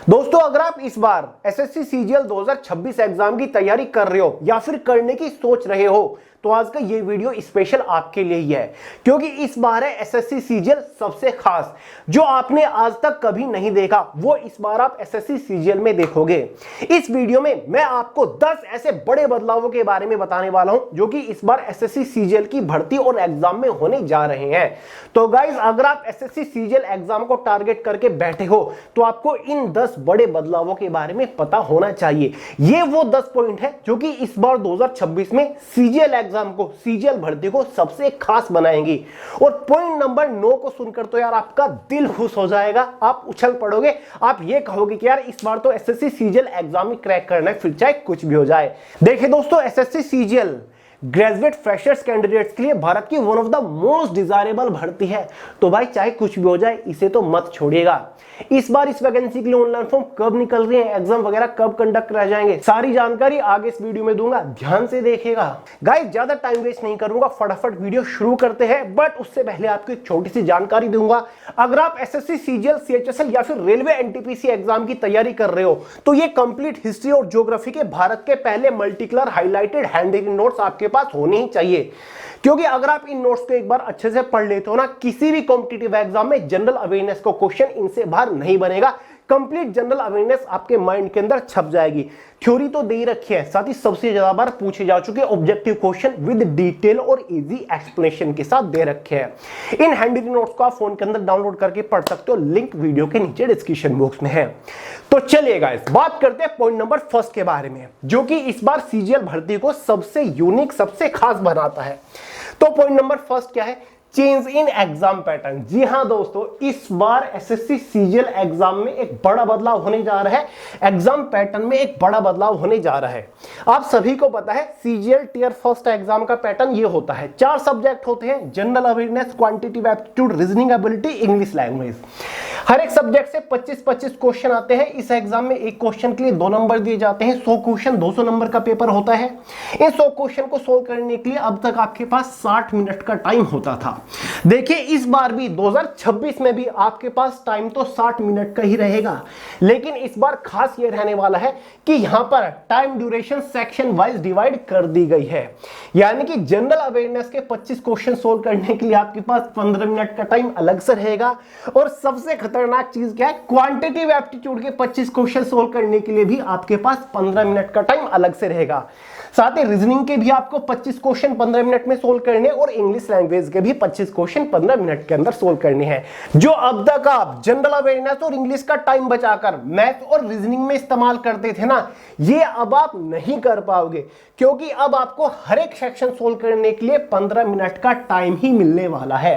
दोस्तों, अगर आप इस बार एसएससी सीजीएल 2026 एग्जाम की तैयारी कर रहे हो या फिर करने की सोच रहे हो तो आज का ये वीडियो स्पेशल आपके लिए ही है, क्योंकि इस बार है एसएससी सीजीएल सबसे खास। जो आपने आज तक कभी नहीं देखा वो इस बार आप एसएससी सीजीएल में देखोगे। इस वीडियो में मैं आपको 10 ऐसे बड़े बदलावों के बारे में बताने वाला हूं जो कि इस बार एसएससी सीजीएल की भर्ती और एग्जाम में होने जा रहे हैं। तो गाइज, अगर आप एसएससी सीजीएल एग्जाम को टारगेट करके बैठे हो तो आपको इन 10 बड़े बदलावों के बारे में पता होना चाहिए। ये वो 10 पॉइंट है जो कि इस बार 2026 में सीजीएल एग्जाम को, सीजीएल भर्ती को सबसे खास बनाएंगी। और पॉइंट नंबर 9 को सुनकर तो यार आपका दिल खुश हो जाएगा, आप उछल पड़ोगे, आप ये कहोगे कि यार इस बार तो एसएससी सीजीएल एग्जाम ही क्रैक करना है, फिर चाहे कुछ भी हो जाए। देखिए दोस्तों, SSC CGL graduate freshers candidates के लिए भारत की one of the most desirable भर्ती है। तो भाई चाहे कुछ भी हो जाए, इसे तो मत छोड़िएगा। इस बार इस वैकेंसी के लिए ऑनलाइन फॉर्म कब निकल रही है, एग्जाम वगैरह कब कंडक्ट कराए जाएंगे, सारी जानकारी आगे इस वीडियो में दूंगा, ध्यान से देखिएगा। गाइस, ज्यादा टाइम वेस्ट नहीं करूंगा, फटाफट वीडियो शुरू करते हैं। बट उससे पहले आपको एक छोटी सी जानकारी दूंगा। अगर आप एसएससी सीजीएल, सीएचएसएल या फिर रेलवे एनटीपीसी एग्जाम की तैयारी कर रहे हो तो ये कंप्लीट हिस्ट्री और ज्योग्राफी के भारत के पहले multi colour highlighted hand written notes आपके पास होने ही चाहिए। क्योंकि अगर आप इन नोट्स को एक बार अच्छे से पढ़ लेते हो ना, किसी भी कॉम्पिटिटिव एग्जाम में जनरल अवेयरनेस को क्वेश्चन इनसे बाहर नहीं बनेगा। कंप्लीट जनरल अवेयरनेस आपके माइंड के अंदर छप जाएगी। थ्योरी तो दे ही रखी है, साथ ही सबसे ज्यादा बार पूछे जा चुके ऑब्जेक्टिव क्वेश्चन विद डिटेल और इजी एक्सप्लेनेशन के साथ दे रखे हैं। इन हैंड रिटन नोट्स को आप फोन के अंदर डाउनलोड करके पढ़ सकते हो, लिंक वीडियो के नीचे डिस्क्रिप्शन बॉक्स में है। तो चलिए गाइस, बात करते हैं पॉइंट नंबर फर्स्ट के बारे में, जो कि इस बार सीजीएल भर्ती को सबसे यूनिक, सबसे खास बनाता है। तो पॉइंट नंबर फर्स्ट क्या है? Change in exam pattern. जी हां दोस्तों, इस बार एसएससी सीजीएल एग्जाम में एक बड़ा बदलाव होने जा रहा है। एग्जाम पैटर्न में एक बड़ा बदलाव होने जा रहा है। आप सभी को पता है सीजीएल टियर फर्स्ट एग्जाम का पैटर्न ये होता है। 4 सब्जेक्ट होते हैं, general awareness, quantitative aptitude, reasoning ability, English language. हर एक सब्जेक्ट से 25-25 क्वेश्चन आते हैं। इस एग्जाम में एक क्वेश्चन के लिए 2 नंबर दिए जाते हैं। 100 क्वेश्चन 200 नंबर का पेपर होता है। इन 100 क्वेश्चन को सोल्व करने के लिए अब तक आपके पास 60 मिनट का टाइम होता था। देखिए, इस बार भी 2026 में भी आपके पास टाइम तो 60 मिनट का ही रहेगा, लेकिन इस बार खास ये रहने वाला है कि यहां पर time duration section wise divide कर दी गई है। यानी कि जनरल अवेयरनेस के 25 क्वेश्चन सोल्व करने के लिए आपके पास 15 मिनट का टाइम अलग से रहेगा। और सबसे खतरनाक चीज क्या है? क्वांटिटेटिव एप्टीट्यूड के 25 क्वेश्चन सोल्व करने के लिए भी आपके पास 15 मिनट का टाइम अलग से रहेगा। साथ ही रीजनिंग के भी आपको 25 क्वेश्चन 15 मिनट में सोल्व करने और इंग्लिश लैंग्वेज के भी 25 क्वेश्चन 15 मिनट के अंदर सोल्व करने हैं। जो अब तक आप जनरल अवेयरनेस और इंग्लिश का टाइम बचाकर मैथ और रीजनिंग में इस्तेमाल करते थे ना, ये अब आप नहीं कर पाओगे, क्योंकि अब आपको हर एक सेक्शन सोल्व करने के लिए 15 मिनट का टाइम ही मिलने वाला है।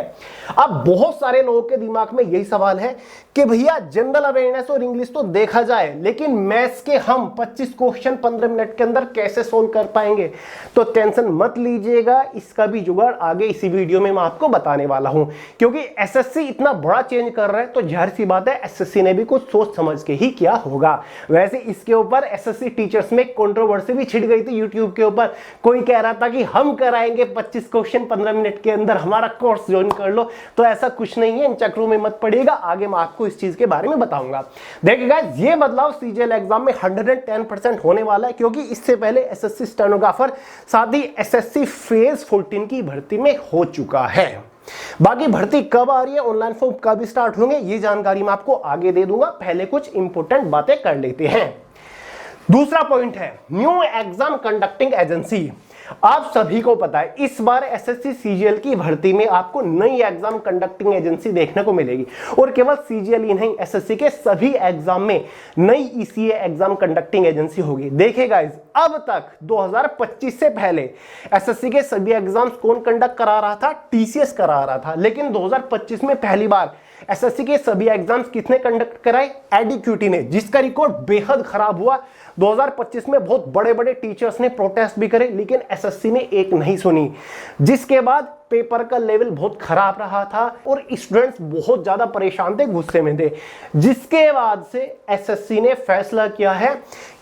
अब बहुत सारे लोगों के दिमाग में यही सवाल है कि भैया जनरल अवेयरनेस और इंग्लिश तो देखा जाए, लेकिन मैथ्स के हम 25 क्वेश्चन 15 मिनट के अंदर कैसे सोल्व कर पाएंगे? तो टेंशन मत लीजिएगा, इसका भी जुगाड़ आगे इसी वीडियो में मैं आपको बताने वाला हूं। क्योंकि एसएससी इतना बड़ा चेंज कर रहा है तो जाहिर सी बात है एसएससी ने भी कुछ सोच समझ के ही किया होगा। वैसे इसके ऊपर एसएससी टीचर्स में कंट्रोवर्सी भी छिड़ गई थी यूट्यूब के ऊपर। कोई कह रहा था कि हम कराएंगे 25 क्वेश्चन 15 मिनट के अंदर, हमारा कोर्स ज्वाइन कर लो। तो ऐसा कुछ नहीं है, इन चक्रों में मत पड़िएगा, आगे मैं आपको इस चीज के बारे में बताऊंगा। देखिए गाइस, ये बदलाव सीजीएल एग्जाम में 110% होने वाला है, क्योंकि इससे पहले एसएससी स्टेनोग्राफर साथ ही एसएससी फेज 14 की भर्ती में हो चुका है। बाकी भर्ती कब आ रही है, ऑनलाइन फॉर्म कब स्टार्ट होंगे, ये जानकारी मैं आपको आगे दे दूंगा। पहले कुछ इंपॉर्टेंट बातें कर लेते हैं। दूसरा पॉइंट है न्यू एग्जाम कंडक्टिंग एजेंसी। आप सभी को पता है इस बार एसएससी सीजीएल की भर्ती में आपको नई एग्जाम कंडक्टिंग एजेंसी देखने को मिलेगी। और केवल सीजीएल ही नहीं, एसएससी के सभी एग्जाम में नई ईसीए एग्जाम कंडक्टिंग एजेंसी होगी। देखिए गाइस, अब तक 2025 से पहले एसएससी के सभी एग्जाम्स कौन कंडक्ट करा रहा था? टीसीएस करा रहा था। लेकिन 2025 में पहली बार एसएससी के सभी एग्जाम्स किसने कंडक्ट कराए? एडीक्यूटी ने, जिसका रिकॉर्ड बेहद खराब हुआ। 2025 में बहुत बड़े बड़े टीचर्स ने प्रोटेस्ट भी करे, लेकिन एसएससी ने एक नहीं सुनी, जिसके बाद पेपर का लेवल बहुत खराब रहा था और स्टूडेंट्स बहुत ज्यादा परेशान थे, गुस्से में थे, जिसके बाद से एसएससी ने फैसला किया है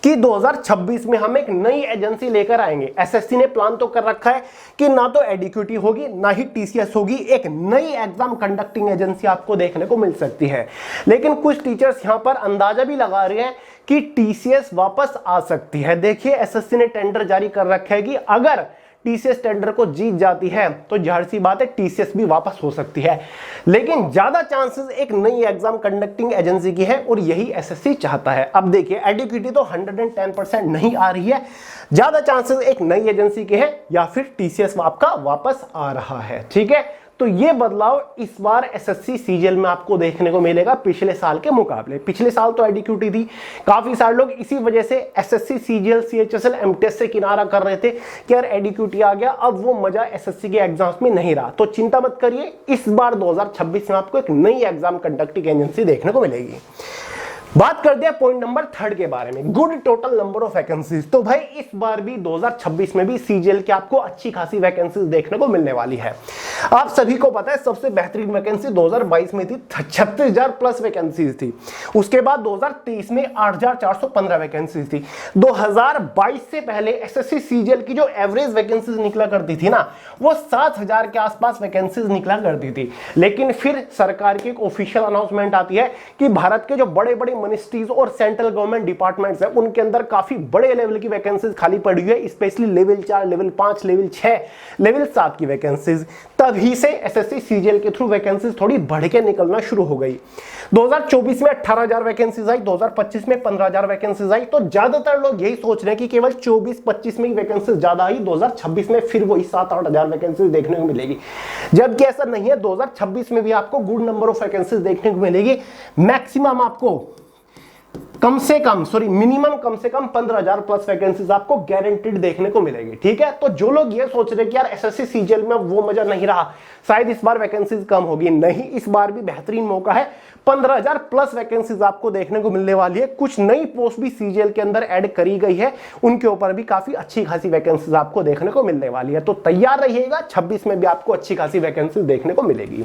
कि 2026 में हम एक नई एजेंसी लेकर आएंगे। एसएससी ने प्लान तो कर रखा है कि ना तो एडीक्यूटी होगी ना ही टीसीएस होगी, एक नई एग्जाम कंडक्टिंग एजेंसी आपको देखने को मिल सकती है। लेकिन कुछ टीचर्स यहां पर अंदाजा भी लगा रहे हैं कि टीसीएस वापस आ सकती है। देखिए एसएससी ने टेंडर जारी कर रखा है कि अगर टीसीएस टेंडर को जीत जाती है तो जाहिर सी बात है टीसीएस भी वापस हो सकती है, लेकिन ज्यादा चांसेस एक नई एग्जाम कंडक्टिंग एजेंसी की है और यही एसएससी चाहता है। अब देखिए एडीक्यूटी तो 110% नहीं आ रही है, ज्यादा चांसेस एक नई एजेंसी के हैं या फिर टीसीएस आपका वापस आ रहा है। ठीक है, तो ये बदलाव इस बार एसएससी सीजीएल में आपको देखने को मिलेगा पिछले साल के मुकाबले। पिछले साल तो एडीक्यूटी थी, काफी सारे लोग इसी वजह से एसएससी सीजीएल सीएचएसएल एमटीएस से किनारा कर रहे थे कि यार एडीक्यूटी आ गया, अब वो मजा एसएससी के एग्जाम्स में नहीं रहा। तो चिंता मत करिए, इस बार 2026 में आपको एक नई एग्जाम कंडक्टिंग एजेंसी देखने को मिलेगी। बात करते हैं पॉइंट नंबर 3 के बारे में, good total number of vacancies. तो भाई इस बार भी 2026 में भी सीजीएल के आपको अच्छी खासी वैकेंसीज देखने को मिलने वाली है। आप सभी को पता है सबसे बेहतरीन वैकेंसी 2022 में थी, 36,000 प्लस वैकेंसीज थी। उसके बाद 2023 में 8,415 वैकेंसीज थी। 2022 से पहले एसएससी सीजीएल की जो एवरेज वैकेंसीज निकला करती थी ना, वो 7,000 के आसपास वैकेंसीज निकला करती थी। लेकिन फिर सरकार की एक ऑफिशियल अनाउंसमेंट आती है कि भारत के जो बड़े बड़े मिनिस्ट्रीज और सेंट्रल गवर्नमेंट डिपार्टमेंट्स हैं उनके अंदर काफी बड़े लेवल की वैकेंसीज खाली पड़ी हुई है, specially level 4, level 5, level 6, level 7 की वैकेंसीज। तभी से एसएससी सीजीएल के थ्रू वैकेंसीज थोड़ी बढ़ के निकलना शुरू हो गई। 2024 में 18,000 वैकेंसीज आई, 2025 में 15,000 वैकेंसीज आई। तो ज्यादातर लोग यही सोच रहे हैं कि केवल 24-25 में वैकेंसीज ज्यादा आई, 2026 में फिर वही 7-8,000 वैकेंसीज देखने को मिलेगी, जबकि ऐसा नहीं है। 2026 में भी आपको गुड नंबर ऑफ वैकेंसीज देखने को मिलेगी। मैक्सिमम आपको मिनिमम कम से कम 15,000 प्लस वैकेंसीज आपको गारंटीड देखने को मिलेगी। ठीक है, तो जो लोग ये सोच रहे हैं कि यार एसएससी सीजीएल में वो मजा नहीं रहा, शायद इस बार वैकेंसीज कम होगी, नहीं, इस बार भी बेहतरीन मौका है। 15,000 प्लस वैकेंसीज आपको देखने को मिलने वाली है। कुछ नई पोस्ट भी सीजीएल के अंदर ऐड करी गई है, उनके ऊपर भी काफी अच्छी खासी वैकेंसीज आपको देखने को मिलने वाली है। तो तैयार रहिएगा, 26 में भी आपको अच्छी खासी वैकेंसीज देखने को मिलेगी।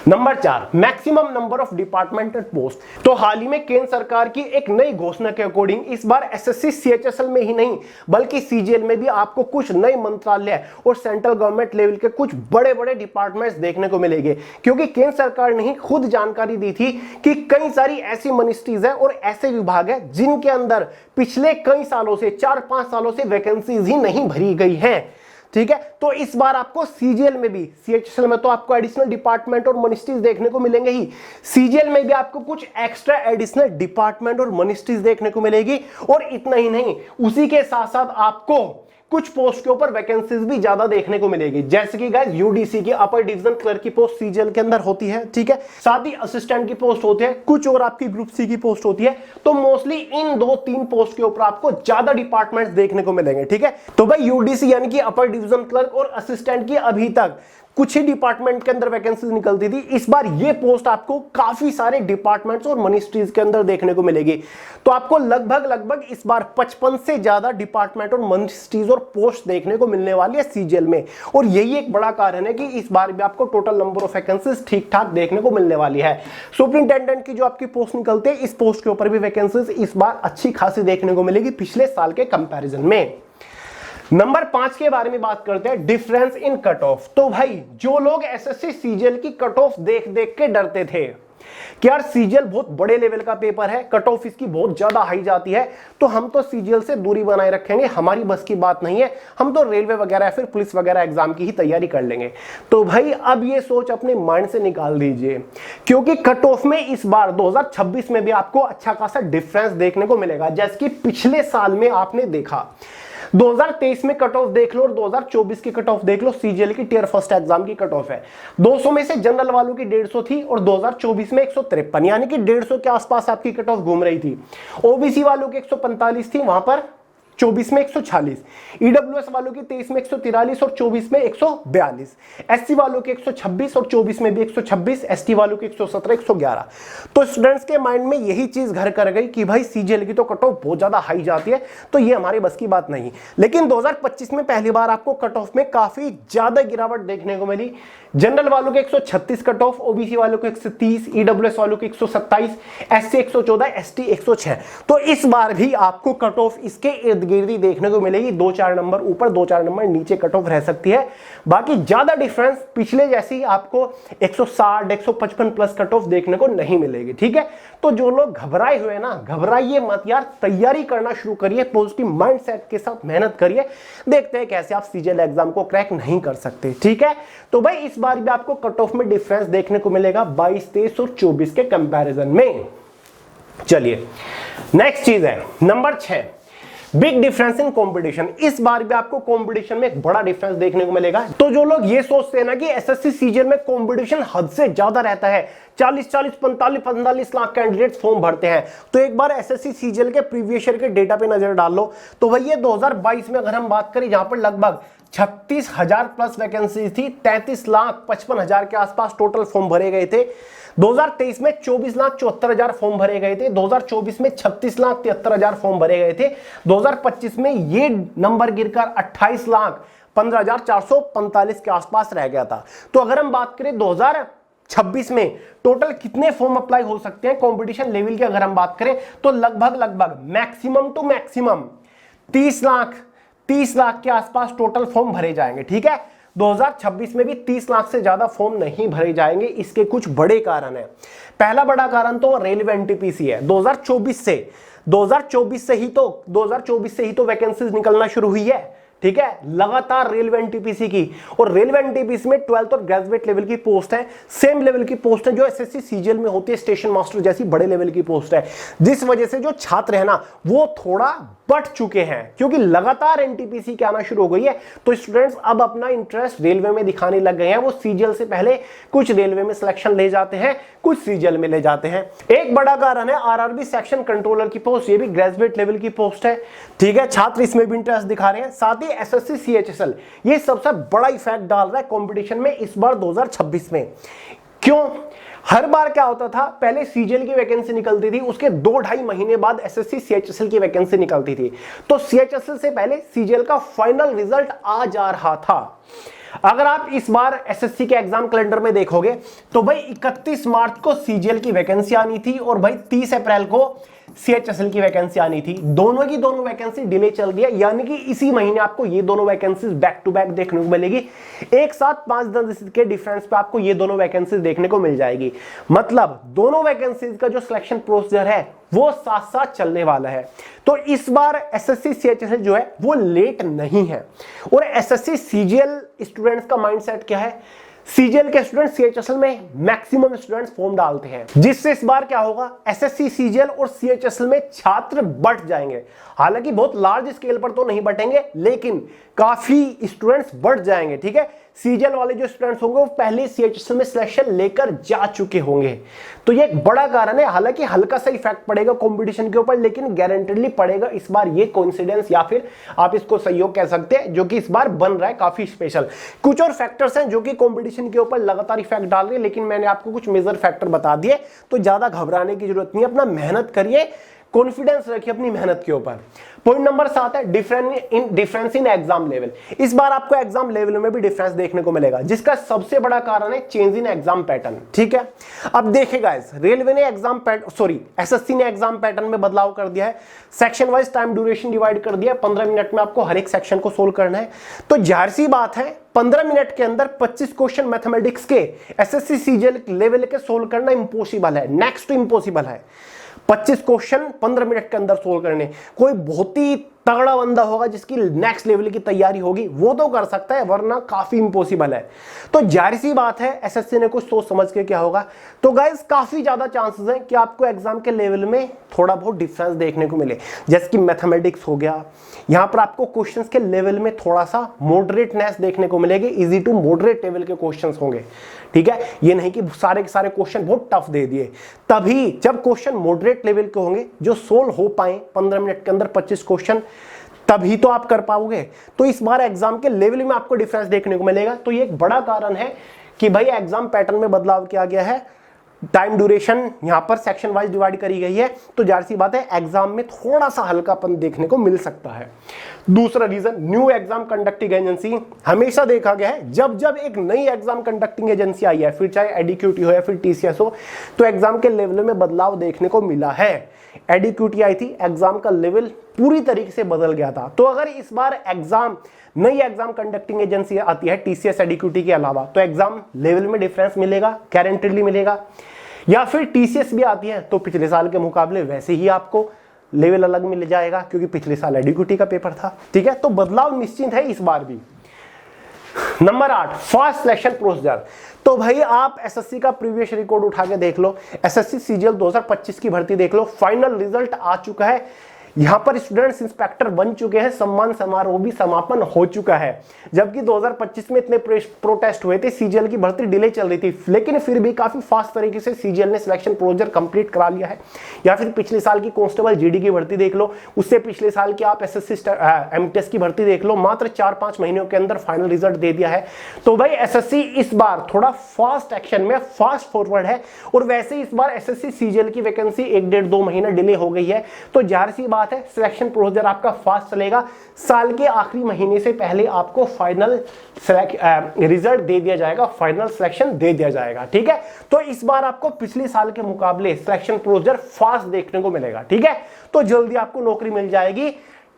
Number 4, maximum number of departmental post. तो हाल ही में केंद्र सरकार की एक नई घोषणा के अकॉर्डिंग इस बार एसएससी सीएचएसएल में ही नहीं बल्कि सीजीएल में भी आपको कुछ नए मंत्रालय और सेंट्रल गवर्नमेंट लेवल के कुछ बड़े बड़े डिपार्टमेंट्स देखने को मिलेंगे, क्योंकि केंद्र सरकार ने ही खुद जानकारी दी थी कि कई सारी ऐसी मिनिस्ट्रीज है और ऐसे विभाग है जिनके अंदर पिछले कई सालों से 4-5 सालों से वैकेंसीज ही नहीं भरी गई हैं। ठीक है, तो इस बार आपको सीजीएल में भी, सीएचएसएल में तो आपको एडिशनल डिपार्टमेंट और मिनिस्ट्रीज देखने को मिलेंगे ही, सीजीएल में भी आपको कुछ एक्स्ट्रा एडिशनल डिपार्टमेंट और मिनिस्ट्रीज देखने को मिलेगी। और इतना ही नहीं, उसी के साथ साथ आपको कुछ पोस्ट के ऊपर वैकेंसीज भी ज्यादा देखने को मिलेगी, जैसे कि गाइस यूडीसी की अपर डिवीजन क्लर्क की पोस्ट सीजीएल के अंदर होती है। ठीक है, साथ ही असिस्टेंट की पोस्ट होती है, कुछ और आपकी ग्रुप सी की पोस्ट होती है। तो मोस्टली इन 2-3 पोस्ट के ऊपर आपको ज्यादा डिपार्टमेंट्स देखने को मिलेंगे। ठीक है, तो भाई यूडीसी यानी कि अपर डिवीजन क्लर्क और असिस्टेंट की अभी तक कुछ ही डिपार्टमेंट के अंदर वैकेंसीज निकलती थी, इस बार ये पोस्ट आपको काफी सारे डिपार्टमेंट्स और मिनिस्ट्रीज के अंदर देखने को मिलेगी। तो आपको लगभग इस बार 55 से ज्यादा डिपार्टमेंट और मिनिस्ट्रीज और पोस्ट देखने को मिलने वाली है सीजीएल में। और यही एक बड़ा कारण है कि इस बार भी आपको टोटल नंबर ऑफ वैकेंसीज ठीक ठाक देखने को मिलने वाली है। सुपरिंटेंडेंट की जो आपकी पोस्ट निकलती है, इस पोस्ट के ऊपर भी वैकेंसीज इस बार अच्छी खासी देखने को मिलेगी पिछले साल के कंपैरिजन में। नंबर 5 के बारे में बात करते हैं, डिफरेंस इन कट ऑफ। तो भाई जो लोग एसएससी सीजीएल की कट ऑफ देख देख के डरते थे कि यार सीजीएल बहुत बड़े लेवल का पेपर है, कट ऑफ इसकी बहुत ज्यादा हाई जाती है, तो हम तो सीजीएल से दूरी बनाए रखेंगे, हमारी बस की बात नहीं है, हम तो रेलवे वगैरह या फिर पुलिस वगैरह एग्जाम की ही तैयारी कर लेंगे। तो भाई अब ये सोच अपने माइंड से निकाल दीजिए, क्योंकि कट ऑफ में इस बार 2026 में भी आपको अच्छा खासा डिफरेंस देखने को मिलेगा। जैसे कि पिछले साल में आपने देखा, 2023 में कट ऑफ देख लो और 2024 की कट ऑफ देख लो, सीजीएल की टियर फर्स्ट एग्जाम की कट ऑफ है 200 में से जनरल वालों की 150 थी और 2024 में 153, यानी कि 150 के आसपास आपकी कट ऑफ घूम रही थी। ओबीसी वालों की 145 थी, वहां पर 24 में 146, ईडब्ल्यूएस वालों की 23 में 143 और 24 में 142, एससी वालों के 126 और 24 में भी 126, एसटी वालों के 117, 111। तो स्टूडेंट्स के माइंड में यही चीज घर कर गई कि भाई सीजीएल की तो कट ऑफ बहुत ज्यादा हाई जाती है, तो ये हमारी बस की बात नहीं। लेकिन 2025 में पहली बार आपको कट ऑफ में काफी ज्यादा गिरावट देखने को मिली। जनरल वालों के 136 कट ऑफ, ओबीसी वालों के 130, ईडब्ल्यूएस वालों के 127, एससी 114, एसटी 106। तो इस बार भी आपको कट ऑफ इसके इर्द गिर्द ही देखने को मिलेगी, 2-4 नंबर ऊपर 2-4 नंबर नीचे कट ऑफ रह सकती है। बाकी ज्यादा डिफरेंस पिछले जैसी आपको 160 155 प्लस कट ऑफ देखने को नहीं मिलेगी। ठीक है, तो जो लोग घबराए हुए ना, घबराइए मत यार, तैयारी करना शुरू करिए, पॉजिटिव माइंडसेट के साथ मेहनत करिए। देखते हैं कैसे आप सीजीएल एग्जाम को क्रैक नहीं कर सकते। ठीक है, तो भाई इस बार भी आपको कट ऑफ में डिफरेंस देखने को मिलेगा 22, 23 और 24 के कंपैरिजन में। चलिए नेक्स्ट चीज है number 6, big difference in competition. इस बार भी आपको कंपटीशन में एक बड़ा डिफरेंस देखने को मिलेगा। तो जो लोग ये सोचते हैं ना कि एसएससी सीजीएल में कंपटीशन हद से ज्यादा रहता है, 40-40, 45-45 लाख कैंडिडेट्स फॉर्म भरते हैं, तो एक बार एसएससी सीजीएल के प्रीवियस ईयर के डेटा पे नजर डाल लो। तो भाई ये 2022 में अगर हम बात करें, जहां पर लगभग 36,000 प्लस वैकेंसी थी, 33,55,000 के आसपास टोटल फॉर्म भरे गए थे। 2023 में 24,74,000 फॉर्म भरे गए थे, 2024 में 36,73,000 फॉर्म भरे गए थे, 2025 में ये नंबर गिरकर 28,15,445 के आसपास रह गया था। तो अगर हम बात करें 2026 में टोटल कितने फॉर्म अप्लाई हो सकते हैं कंपटीशन लेवल की, अगर हम बात करें तो लगभग मैक्सिमम टू मैक्सिमम 30 लाख के आसपास टोटल फॉर्म भरे जाएंगे। ठीक है, 2026 में भी 30 लाख से ज्यादा फॉर्म नहीं भरे जाएंगे। इसके कुछ बड़े कारण हैं। पहला बड़ा कारण तो रेलवे एनटीपीसी है। 2024 से ही तो वैकेंसीज निकलना शुरू हुई है। ठीक है, लगातार रेलवे एनटीपीसी की, और रेलवे एनटीपीसी में 12th और ग्रेजुएट लेवल की पोस्ट है, सेम लेवल की पोस्ट है जो एसएससी सीजीएल में होती है, स्टेशन मास्टर जैसी बड़े लेवल की पोस्ट है। जिस वजह से जो छात्र है ना वो थोड़ा बढ़ चुके हैं, क्योंकि लगातार एनटीपीसी के आना शुरू हो गई है। तो स्टूडेंट्स अब अपना इंटरेस्ट रेलवे में दिखाने लग गए हैं। वो सीजीएल से पहले कुछ रेलवे में सिलेक्शन ले जाते हैं, कुछ सीजीएल में ले जाते हैं। एक बड़ा कारण है आरआरबी सेक्शन कंट्रोलर की पोस्ट, ये भी ग्रेजुएट लेवल की पोस्ट है। ठीक है, छात्र इसमें भी इंटरेस्ट दिखा रहे हैं। साथ ही एसएससी सीएचएसएल, ये सबसे बड़ा इफेक्ट डाल रहा है कंपटीशन में इस बार 2026 में। क्यों? हर बार क्या होता था, पहले सीजीएल की वैकेंसी निकलती थी, उसके 2-2.5 महीने बाद एसएससी सीएचएसएल की वैकेंसी निकलती थी। तो सीएचएसएल से पहले सीजीएल का फाइनल रिजल्ट आ जा रहा था। अगर आप इस बार एसएससी के एग्जाम कैलेंडर में देखोगे तो भाई 31 मार्च को सीजीएल की वैकेंसी आनी थी और भाई 30 अप्रैल को सीएचएसएल की वैकेंसी आनी थी। दोनों की दोनों वैकेंसी डिले चल रही है, यानी कि इसी महीने आपको ये दोनों वैकेंसीज बैक टू बैक देखने को मिलेगी। एक साथ 5 दिन के डिफरेंस पे आपको ये दोनों वैकेंसीज देखने को मिल जाएगी। मतलब दोनों वैकेंसीज का जो सिलेक्शन प्रोसीजर है वो साथ साथ चलने वाला है। तो इस बार एसएससी सीएचएसएल जो है वो लेट नहीं है। और एसएससी सीजीएल स्टूडेंट्स का माइंडसेट क्या है, सीजीएल के स्टूडेंट सीएचएसएल में मैक्सिमम स्टूडेंट्स फॉर्म डालते हैं, जिससे इस बार क्या होगा, एसएससी सीजीएल और सीएचएसएल में छात्र बढ़ जाएंगे। हालांकि बहुत लार्ज स्केल पर तो नहीं बढ़ेंगे, लेकिन काफी स्टूडेंट्स बढ़ जाएंगे। ठीक है, सीजीएल वाले जो स्टूडेंट्स होंगे वो पहले सीएचएसएल में सिलेक्शन लेकर जा चुके होंगे। तो ये एक बड़ा कारण है। हालांकि हल्का सा इफेक्ट पड़ेगा कंपटीशन के ऊपर, लेकिन गारंटेडली पड़ेगा इस बार। ये कोइंसिडेंस या फिर आप इसको संयोग कह सकते हैं, जो कि इस बार बन रहा है काफी स्पेशल। कुछ और फैक्टर्स हैं जो कि कंपटीशन के ऊपर लगातार इफेक्ट डाल रहे हैं, लेकिन मैंने आपको कुछ मेजर फैक्टर बता दिए, तो ज्यादा घबराने की जरूरत नहीं है। अपना मेहनत करिए, कॉन्फिडेंस रखिए अपनी मेहनत के ऊपर। पॉइंट नंबर 7 है डिफरेंस इन एग्जाम लेवल। इस बार आपको एग्जाम लेवल में भी डिफरेंस देखने को मिलेगा, जिसका सबसे बड़ा कारण है चेंज इन एग्जाम पैटर्न। ठीक है, अब देखिएगा रेलवे ने एसएससी ने एग्जाम पैटर्न में बदलाव कर दिया है। Section wise time duration divide कर दिया है। 15 मिनट में आपको हर एक सेक्शन को सोल्व करना है। तो जाहिर सी बात है 15 मिनट के अंदर 25 क्वेश्चन मैथमेटिक्स के एसएससी सीजीएल लेवल के सोल्व करना इंपॉसिबल है, नेक्स्ट टू इंपॉसिबल है। 25 क्वेश्चन 15 मिनट के अंदर सोल्व करने, कोई बहुत ही तगड़ा बंदा होगा जिसकी नेक्स्ट लेवल की तैयारी होगी वो तो कर सकता है, वरना काफी इंपॉसिबल है। तो जाहिर सी बात है एसएससी ने कुछ सोच समझ के क्या होगा। तो गाइस काफी ज्यादा चांसेस हैं कि आपको एग्जाम के लेवल में थोड़ा बहुत डिफरेंस देखने को मिले, जैसे कि मैथमेटिक्स हो गया। यहां पर आपको क्वेश्चंस के लेवल में थोड़ा सा मॉडरेटनेस देखने को मिलेगी, इजी टू मॉडरेट लेवल के क्वेश्चंस होंगे। ठीक है, ये नहीं कि सारे के सारे क्वेश्चन बहुत टफ दे दिए। तभी जब क्वेश्चन मॉडरेट लेवल के होंगे जो सोल्व हो पाए 15 मिनट के अंदर 25 क्वेश्चन, तभी तो आप कर पाओगे। तो इस बार एग्जाम के लेवल में आपको डिफरेंस देखने को मिलेगा। तो ये एक बड़ा कारण है कि भाई एग्जाम पैटर्न में बदलाव किया गया है, टाइम ड्यूरेशन यहां पर सेक्शन वाइज डिवाइड करी गई है, तो जाहिर सी बात है एग्जाम में थोड़ा सा हल्कापन देखने को मिल सकता है। दूसरा reason, new exam conducting agency. हमेशा देखा गया है जब जब एक नई एग्जाम कंडक्टिंग एजेंसी आई है, फिर चाहे एडीक्यूटी हो या फिर टीसीएस हो, तो एग्जाम के लेवल में बदलाव देखने को मिला है। एडीक्यूटी आई थी, एग्जाम का लेवल पूरी तरीके से बदल गया था। तो अगर इस बार नई एग्जाम कंडक्टिंग एजेंसी आती है टीसीएस एडीक्यूटी के अलावा, तो एग्जाम लेवल में डिफरेंस मिलेगा, गारंटीडली मिलेगा। या फिर टीसीएस भी आती है तो पिछले साल के मुकाबले वैसे ही आपको लेवल अलग मिल जाएगा, क्योंकि पिछले साल एडीक्यूटी का पेपर था। ठीक है, तो बदलाव निश्चित है इस बार भी। Number 8, fast selection procedure. तो भाई आप एसएससी का प्रीवियस रिकॉर्ड उठा के देख लो, एसएससी सीजीएल 2025 की भर्ती देख लो, फाइनल रिजल्ट आ चुका है। यहां पर स्टूडेंट्स इंस्पेक्टर बन चुके हैं, सम्मान समारोह भी समापन हो चुका है। जबकि 2025 में इतने प्रोटेस्ट हुए थे, सीजीएल की भर्ती डिले चल रही थी, लेकिन फिर भी काफी फास्ट तरीके से सीजीएल ने सिलेक्शन प्रोसीजर कंप्लीट करा लिया है। या फिर पिछले साल की कांस्टेबल जीडी की भर्ती देख लो, उससे पिछले साल की आप एसएससी एमटीएस की भर्ती देख लो, मात्र 4-5 महीनों के अंदर फाइनल रिजल्ट दे दिया है। तो भाई एसएससी इस बार थोड़ा फास्ट एक्शन में, फास्ट फॉरवर्ड है। और वैसे इस बार एसएससी सीजीएल की वैकेंसी 1-1.5-2 महीना डिले हो गई है, तो जाहिर सी बात है सिलेक्शन प्रोसीजर आपका फास्ट चलेगा। साल के आखिरी महीने से पहले आपको फाइनल रिजल्ट दे दिया जाएगा, फाइनल सिलेक्शन दे दिया जाएगा। ठीक है, तो इस बार आपको पिछले साल के मुकाबले सिलेक्शन प्रोसीजर फास्ट देखने को मिलेगा। ठीक है, तो जल्दी आपको नौकरी मिल जाएगी।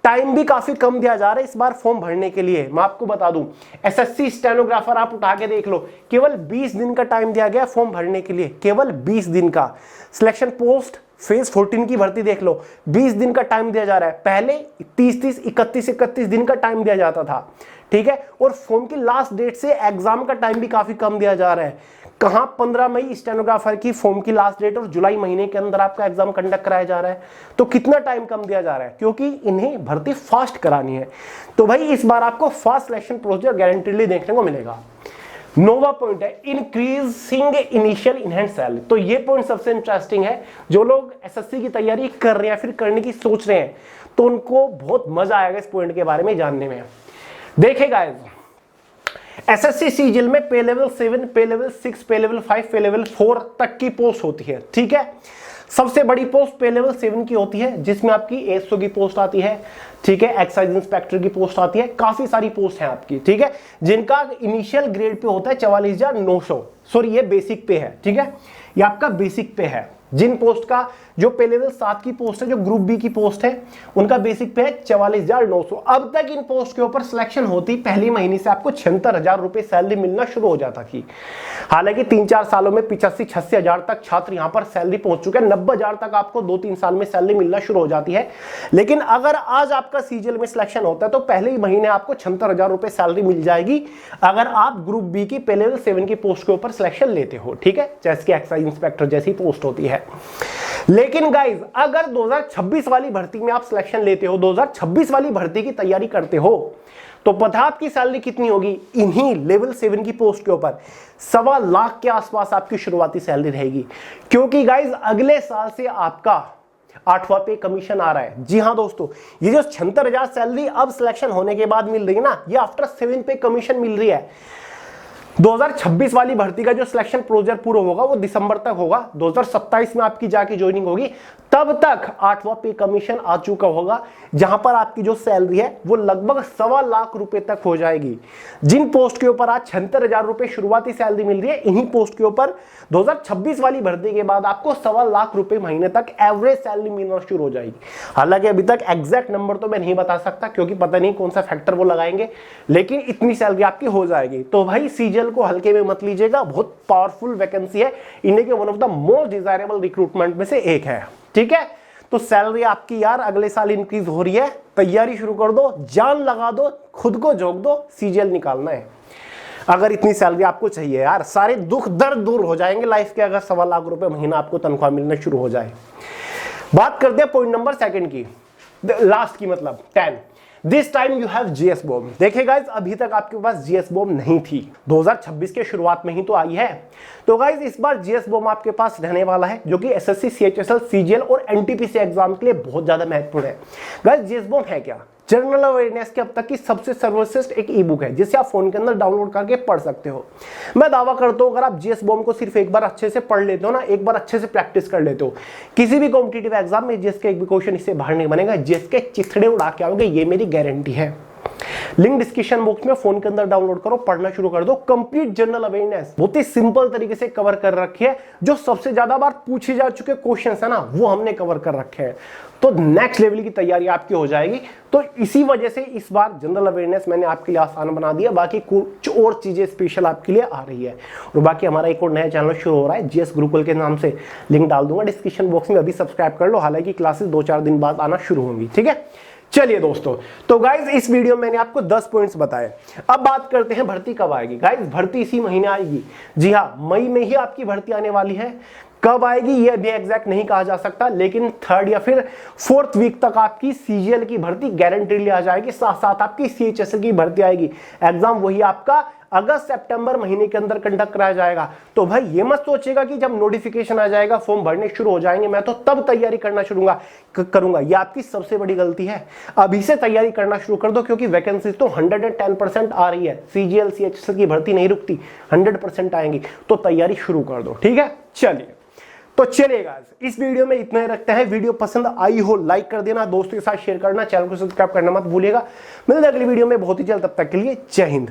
टाइम भी काफी कम दिया जा रहा है इस बार फॉर्म भरने के लिए। मैं आपको बता दूं, एसएससी स्टेनोग्राफर आप उठा के देख लो, केवल 20 दिन का टाइम दिया गया फॉर्म भरने के लिए, केवल 20 दिन का। सिलेक्शन पोस्ट फेज 14 की भर्ती देख लो, 20 दिन का टाइम दिया जा रहा है। पहले 30-30, 31 दिन का टाइम दिया जाता था। ठीक है, और फॉर्म की लास्ट डेट से एग्जाम का टाइम भी काफी कम दिया जा रहा है। कहां 15 मई स्टेनोग्राफर की फॉर्म की लास्ट डेट और जुलाई महीने के अंदर आपका एग्जाम कंडक्ट कराया जा रहा है। तो कितना टाइम कम दिया जा रहा है, क्योंकि इन्हें भर्ती फास्ट करानी है। तो भाई इस बार आपको फास्ट सिलेक्शन प्रोसीजर गारंटीडली देखने को मिलेगा। नोवा पॉइंट है इंक्रीजिंग इनिशियल इनहैंड सैलरी। तो ये पॉइंट सबसे इंटरेस्टिंग है। जो लोग एसएससी की तैयारी कर रहे हैं, फिर करने की सोच रहे हैं, तो उनको बहुत मजा आएगा इस पॉइंट के बारे में जानने में। देखिए गाइस, एसएससी सीजीएल में पे लेवल 7, पे लेवल 6, पे लेवल 5, पे लेवल 4 तक की पोस्ट होती है। ठीक है, सबसे बड़ी पोस्ट पे लेवल 7 की होती है, जिसमें आपकी एएसओ की पोस्ट आती है। ठीक है, एक्साइज इंस्पेक्टर की पोस्ट आती है, काफी सारी पोस्ट है आपकी। ठीक है, जिनका इनिशियल ग्रेड पे होता है 44,900। सॉरी, ये बेसिक पे है। ठीक है, ये आपका बेसिक पे है। जिन पोस्ट का जो पे लेवल 7 की पोस्ट है, जो ग्रुप बी की पोस्ट है, उनका बेसिक पे है 44,900। अब तक इन पोस्ट के ऊपर सिलेक्शन होती पहली महीने से आपको 76,000 रुपए सैलरी मिलना शुरू हो जाता थी। हालांकि 3-4 सालों में 85-86 हजार तक छात्र यहां पर सैलरी पहुंच चुके हैं। 90,000 तक आपको 2-3 साल में सैलरी मिलना शुरू हो जाती है। लेकिन अगर आज आपका सीजीएल में सिलेक्शन होता है, तो पहले ही महीने आपको 76,000 रुपए सैलरी मिल जाएगी, अगर आप ग्रुप बी की पे लेवल 7 की पोस्ट के ऊपर सिलेक्शन लेते हो। ठीक है, जैसे कि एक्साइज इंस्पेक्टर जैसी पोस्ट होती है। लेकिन गाइज, अगर 2026 वाली भर्ती में आप सिलेक्शन लेते हो, 2026 वाली भर्ती की तैयारी करते हो, तो पता आपकी सैलरी कितनी होगी? इन्हीं लेवल 7 की पोस्ट के ऊपर 1.25 लाख के आसपास आपकी शुरुआती सैलरी रहेगी। क्योंकि गाइज अगले साल से आपका 8वां पे कमीशन आ रहा है। जी हां दोस्तों, ये जो 76,000 सैलरी अब सिलेक्शन होने के बाद मिल रही है ना, ये आफ्टर 7 पे कमीशन मिल रही है। 2026 वाली भर्ती का जो सिलेक्शन प्रोसीजर पूरा होगा वो दिसंबर तक होगा। 2027 में आपकी जाके ज्वाइनिंग होगी, तब तक 8वां पे कमीशन आ चुका होगा, जहां पर आपकी जो सैलरी है वो लगभग 1.25 लाख रुपए तक हो जाएगी। जिन पोस्ट के ऊपर आज 76,000 रुपए शुरुआती सैलरी मिल रही है, इन्हीं पोस्ट के ऊपर 2026 वाली भर्ती के बाद आपको 1.25 लाख रुपए महीने तक एवरेज सैलरी मिलना शुरू हो जाएगी। हालांकि अभी तक एग्जैक्ट नंबर तो मैं नहीं बता सकता, क्योंकि पता नहीं कौन सा फैक्टर वो लगाएंगे, लेकिन इतनी सैलरी आपकी हो जाएगी। तो भाई सीजीएल को हल्के में मत लीजिएगा, बहुत पावरफुल वैकेंसी है, इंडिया के one of the most desirable recruitment में से एक है। ठीक है, तो सैलरी आपकी यार अगले साल इंक्रीज हो रही है, तैयारी शुरू कर दो, जान लगा दो, खुद को झोंक दो, सीजीएल निकालना है। अगर इतनी सैलरी आपको चाहिए यार, सारे दुख दर्द दूर हो जाएंगे लाइफ के, अगर 1.25 लाख रुपए महीना आपको तनख्वाह मिलना शुरू हो जाए। बात करते हैं पॉइंट नंबर 2 की, लास्ट की, मतलब 10। This time you have GS bomb. देखिए गाइज, अभी तक आपके पास जीएस बॉम्ब नहीं थी, 2026 के शुरुआत में ही तो आई है। तो गाइज इस बार जीएस बॉम्ब आपके पास रहने वाला है, जो कि एसएससी, सीएचएसएल, सीजीएल और एनटीपीसी एग्जाम के लिए बहुत ज्यादा महत्वपूर्ण है। गाइज जीएस बॉम्ब है क्या? जनरल अवेयरनेस की अब तक की सबसे सर्वश्रेष्ठ एक ई बुक है जिसे आप फोन के अंदर डाउनलोड करके पढ़ सकते हो। मैं दावा करता हूं अगर आप जीएस बॉम्ब को सिर्फ एक बार अच्छे से पढ़ लेते हो ना, एक बार अच्छे से प्रैक्टिस कर लेते हो, किसी भी कॉम्पिटिटिव एग्जाम में जीएस के एक भी क्वेश्चन इससे बाहर नहीं बनेगा, जीएस के चिथड़े उड़ा के आओगे, ये मेरी गारंटी है। लिंक डिस्क्रिप्शन बॉक्स में, फोन के अंदर डाउनलोड करो, पढ़ना शुरू कर दो। कंप्लीट जनरल अवेयरनेस बहुत ही सिंपल तरीके से कवर कर रखी है, जो सबसे ज्यादा बार पूछे जा चुके क्वेश्चंस है ना वो हमने कवर कर रखे हैं, तो नेक्स्ट लेवल की तैयारी आपकी हो जाएगी। तो इसी वजह से इस बार जनरल अवेयरनेस मैंने आपके लिए आसान बना दिया, बाकी कुछ और चीजें स्पेशल आपके लिए आ रही है। और बाकी हमारा एक और नया चैनल शुरू हो रहा है जीएस गुरुकुल के नाम से, लिंक डाल दूंगा डिस्क्रिप्शन बॉक्स में, अभी सब्सक्राइब कर लो, हालांकि क्लासेस 2-4 दिन बाद आना शुरू होंगी, ठीक है। चलिए दोस्तों, तो गाइज इस वीडियो में मैंने आपको 10 पॉइंट्स बताए। अब बात करते हैं भर्ती कब आएगी। गाइज भर्ती इसी महीने आएगी, जी हाँ, मई में ही आपकी भर्ती आने वाली है। कब आएगी ये अभी एग्जैक्ट नहीं कहा जा सकता, लेकिन 3rd या फिर 4th वीक तक आपकी सीजीएल की भर्ती गारंटीली आ जाएगी, साथ साथ आपकी सीएचएसएल की भर्ती आएगी। एग्जाम वही आपका अगस्त सितंबर महीने के अंदर कंडक्ट कराया जाएगा। तो भाई ये मत सोचेगा कि जब नोटिफिकेशन आ जाएगा, फॉर्म भरने शुरू हो जाएंगे, मैं तो तब तैयारी करना शुरू करूंगा, ये आपकी सबसे बड़ी गलती है। अभी से तैयारी करना शुरू कर दो, क्योंकि वैकेंसी तो 110% आ रही है, सीजीएल सीएचएसएल की भर्ती नहीं रुकती, 100% आएंगी, तो तैयारी शुरू कर दो, ठीक है। चलिए तो चलेगा, इस वीडियो में इतना ही रखते हैं। वीडियो पसंद आई हो लाइक कर देना, दोस्तों के साथ शेयर करना, चैनल को सब्सक्राइब करना मत भूलिएगा। मिलते हैं अगली वीडियो में बहुत ही जल्द, तब तक के लिए जय हिंद।